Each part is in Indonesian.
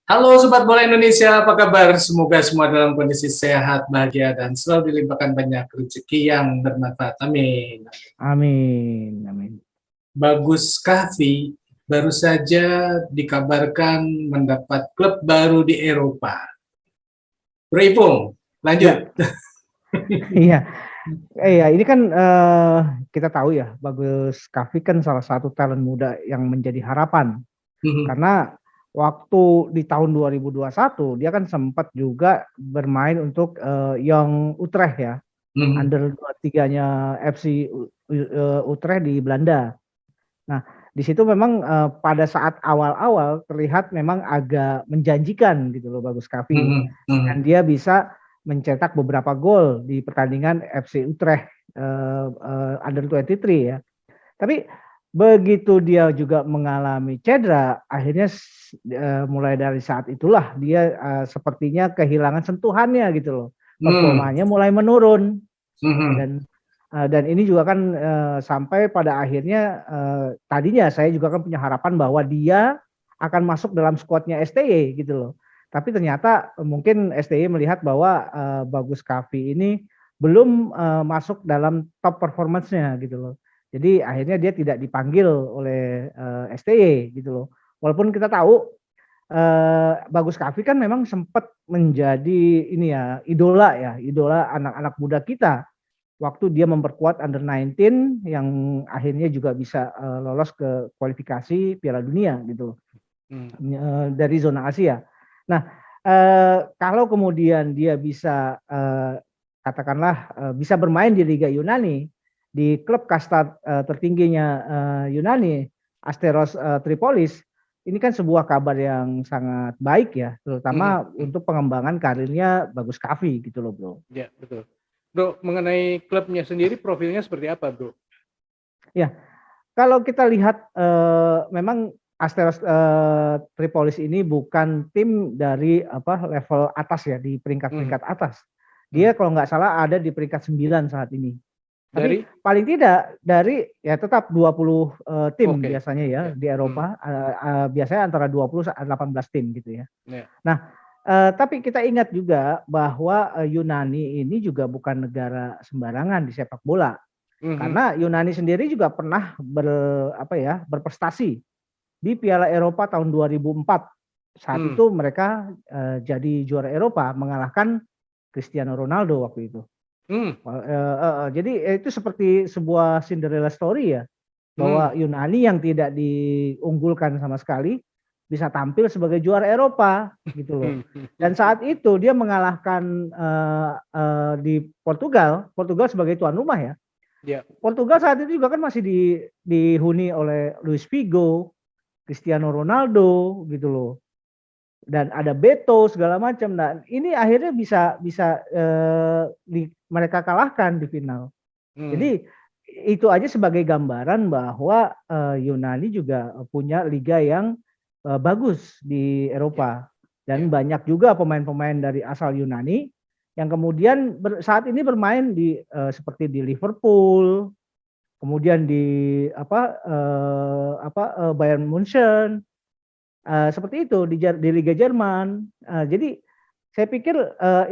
Halo Sobat Bola Indonesia, apa kabar? Semoga semua dalam kondisi sehat, bahagia, dan selalu dilimpahkan banyak rezeki yang bermanfaat. Amin. Amin, amin. Bagus Kahfi baru saja dikabarkan mendapat klub baru di Eropa. Bro Ipung, lanjut. Ya, iya. Ini kan kita tahu ya, Bagus Kavi kan salah satu talent muda yang menjadi harapan. Karena waktu di tahun 2021 dia kan sempat juga bermain untuk Young Utrecht ya, under 23-nya FC Utrecht di Belanda. Nah, di situ memang pada saat awal-awal terlihat memang agak menjanjikan gitu loh Bagus Kavi. Dan dia bisa mencetak beberapa gol di pertandingan FC Utrecht under 23 ya. Tapi begitu dia juga mengalami cedera, akhirnya mulai dari saat itulah dia sepertinya kehilangan sentuhannya gitu loh. Performanya mulai menurun. Dan ini juga kan sampai pada akhirnya tadinya saya juga kan punya harapan bahwa dia akan masuk dalam skuadnya STY gitu loh. Tapi ternyata mungkin STY melihat bahwa Bagus Kavi ini belum masuk dalam top performance-nya gitu loh. Jadi akhirnya dia tidak dipanggil oleh STY gitu loh. Walaupun kita tahu Bagus Kavi kan memang sempat menjadi ini ya idola anak-anak muda kita waktu dia memperkuat under 19 yang akhirnya juga bisa lolos ke kualifikasi Piala Dunia gitu dari zona Asia. Nah, kalau kemudian dia bisa katakanlah bisa bermain di Liga Yunani di klub kasta tertingginya Yunani, Asteros Tripolis, ini kan sebuah kabar yang sangat baik ya, terutama untuk pengembangan karirnya Bagus Kavi gitu loh, Bro. Ya, betul. Bro, mengenai klubnya sendiri profilnya seperti apa, Bro? Ya, kalau kita lihat memang Asteros Tripolis ini bukan tim dari level atas ya, di peringkat-peringkat atas. Dia kalau nggak salah ada di peringkat 9 saat ini. Tapi paling tidak dari ya tetap 20 tim biasanya ya di Eropa, biasanya antara 20 sampai 18 tim gitu ya. Nah, tapi kita ingat juga bahwa Yunani ini juga bukan negara sembarangan di sepak bola. Karena Yunani sendiri juga pernah berprestasi di Piala Eropa tahun 2004. Saat itu mereka jadi juara Eropa mengalahkan Cristiano Ronaldo waktu itu. Jadi itu seperti sebuah Cinderella story ya, bahwa Yunani yang tidak diunggulkan sama sekali bisa tampil sebagai juara Eropa gitu loh. Dan saat itu dia mengalahkan di Portugal sebagai tuan rumah ya. Portugal saat itu juga kan masih dihuni oleh Luis Figo, Cristiano Ronaldo gitu loh. Dan ada Beto segala macam. Nah, ini akhirnya bisa mereka kalahkan di final. Jadi itu aja sebagai gambaran bahwa Yunani juga punya liga yang bagus di Eropa. Dan banyak juga pemain-pemain dari asal Yunani yang kemudian saat ini bermain di seperti di Liverpool, kemudian di Bayern Munchen, seperti itu di Liga Jerman. Jadi saya pikir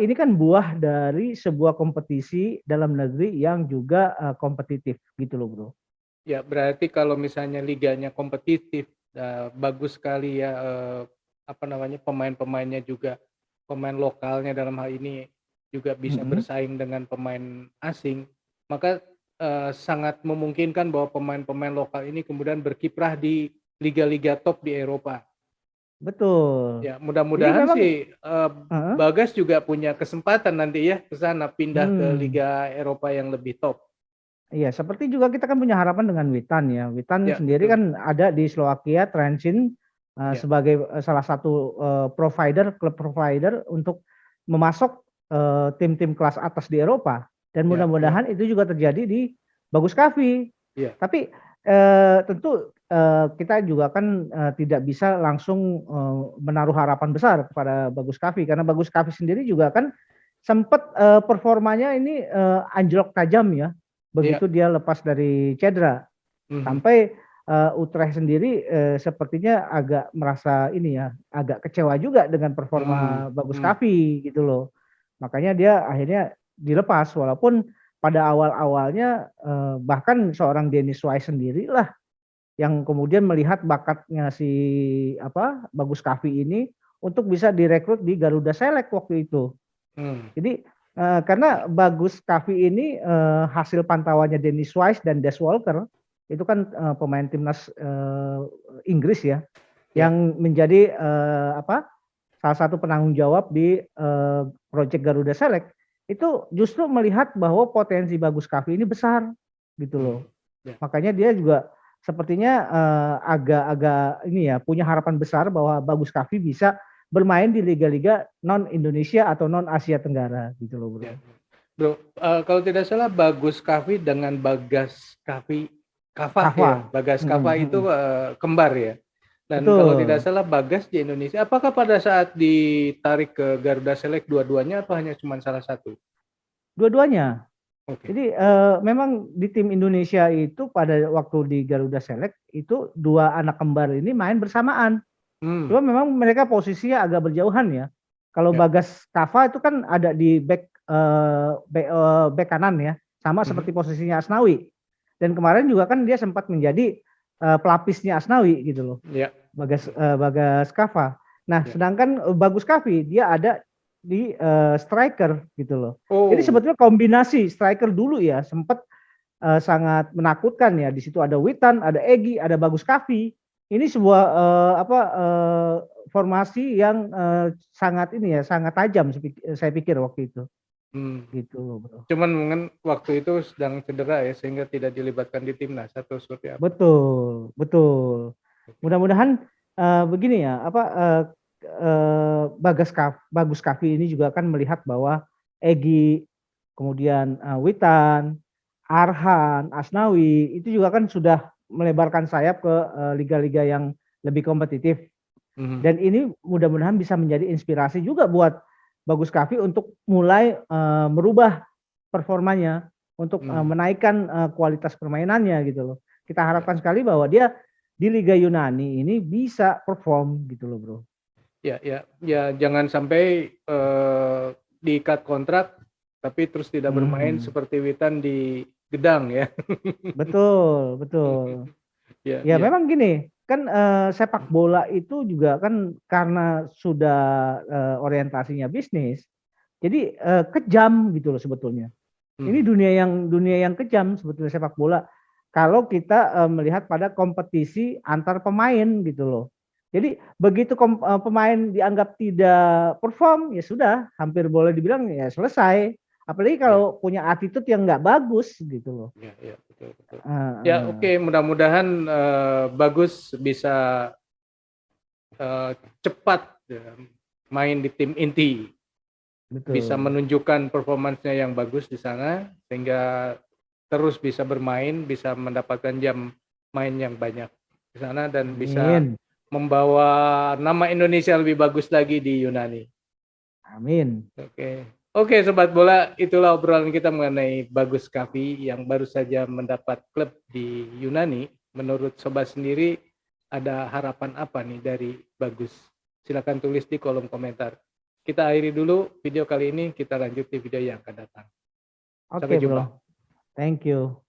ini kan buah dari sebuah kompetisi dalam negeri yang juga kompetitif gitu loh, Bro. Ya, berarti kalau misalnya liganya kompetitif, bagus sekali ya pemain-pemainnya juga, pemain lokalnya dalam hal ini juga bisa bersaing dengan pemain asing, maka sangat memungkinkan bahwa pemain-pemain lokal ini kemudian berkiprah di liga-liga top di Eropa. Betul. Ya, mudah-mudahan sih Bagas juga punya kesempatan nanti ya ke sana pindah ke liga Eropa yang lebih top. Iya, seperti juga kita kan punya harapan dengan Witan ya. Witan sendiri kan ada di Slovakia, Trenčín sebagai salah satu klub provider untuk memasok tim-tim kelas atas di Eropa. Dan mudah-mudahan itu juga terjadi di Bagus Kavi. Tapi tentu kita juga kan tidak bisa langsung menaruh harapan besar kepada Bagus Kavi, karena Bagus Kavi sendiri juga kan sempat performanya ini anjlok tajam ya begitu dia lepas dari cedera. Sampai Utrecht sendiri sepertinya agak merasa ini ya, agak kecewa juga dengan performa Bagus Kavi gitu loh. Makanya dia akhirnya dilepas walaupun pada awal-awalnya bahkan seorang Dennis Wise sendiri lah yang kemudian melihat bakatnya si Bagus Kavi ini untuk bisa direkrut di Garuda Select waktu itu. Jadi karena Bagus Kavi ini hasil pantauannya Dennis Wise dan Des Walker itu kan pemain timnas Inggris ya, yang menjadi salah satu penanggung jawab di proyek Garuda Select, itu justru melihat bahwa potensi Bagus Kavi ini besar gitu loh. Makanya dia juga sepertinya agak-agak ini ya, punya harapan besar bahwa Bagus Kavi bisa bermain di liga-liga non Indonesia atau non Asia Tenggara gitu loh, bro. Bro, kalau tidak salah Bagus Kavi dengan Bagas Kava ya, Bagas Kava itu kembar ya. Dan Betul. kalau tidak salah Bagas di Indonesia, apakah pada saat ditarik ke Garuda Select dua-duanya atau hanya cuma salah satu? Dua-duanya. Okay. Jadi memang di tim Indonesia itu pada waktu di Garuda Select itu dua anak kembar ini main bersamaan. Cuma memang mereka posisinya agak berjauhan ya. Kalau Bagas Kava itu kan ada di back kanan ya, sama seperti posisinya Asnawi. Dan kemarin juga kan dia sempat menjadi pelapisnya Asnawi gitu loh. Bagas Kava. Nah, sedangkan Bagus Kavi dia ada di striker gitu loh. Jadi sebetulnya kombinasi striker dulu ya sempat sangat menakutkan ya. Di situ ada Witan, ada Egy, ada Bagus Kavi. Ini sebuah formasi yang sangat ini ya, sangat tajam saya pikir waktu itu. Gitu loh, bro. Cuman mungkin waktu itu sedang cedera ya, sehingga tidak dilibatkan di timnas atau seperti apa? Betul, betul. Mudah-mudahan begini ya, Bagus Kavi ini juga kan melihat bahwa Egy, kemudian Witan, Arhan, Asnawi itu juga kan sudah melebarkan sayap ke liga-liga yang lebih kompetitif. Dan ini mudah-mudahan bisa menjadi inspirasi juga buat Bagus Kavi untuk mulai merubah performanya, untuk menaikkan kualitas permainannya gitu loh. Kita harapkan sekali bahwa dia di Liga Yunani ini bisa perform gitu loh, bro. Ya, jangan sampai diikat kontrak tapi terus tidak bermain seperti Witan di Gedang ya. Betul. Ya memang gini, kan sepak bola itu juga kan karena sudah orientasinya bisnis, jadi kejam gitu loh sebetulnya. Ini dunia yang kejam sebetulnya sepak bola. Kalau kita melihat pada kompetisi antar pemain gitu loh. Jadi begitu pemain dianggap tidak perform, ya sudah, hampir boleh dibilang ya selesai. Apalagi kalau punya attitude yang nggak bagus gitu loh. Ya, betul. Oke, mudah-mudahan Bagus bisa cepat main di tim inti. Betul. Bisa menunjukkan performansnya yang bagus di sana sehingga terus bisa bermain, bisa mendapatkan jam main yang banyak di sana dan bisa membawa nama Indonesia lebih bagus lagi di Yunani. Amin. Oke, Sobat Bola, itulah obrolan kita mengenai Bagus Kavi yang baru saja mendapat klub di Yunani. Menurut Sobat sendiri, ada harapan apa nih dari Bagus? Silakan tulis di kolom komentar. Kita akhiri dulu video kali ini, kita lanjut di video yang akan datang. Oke, bro. Thank you.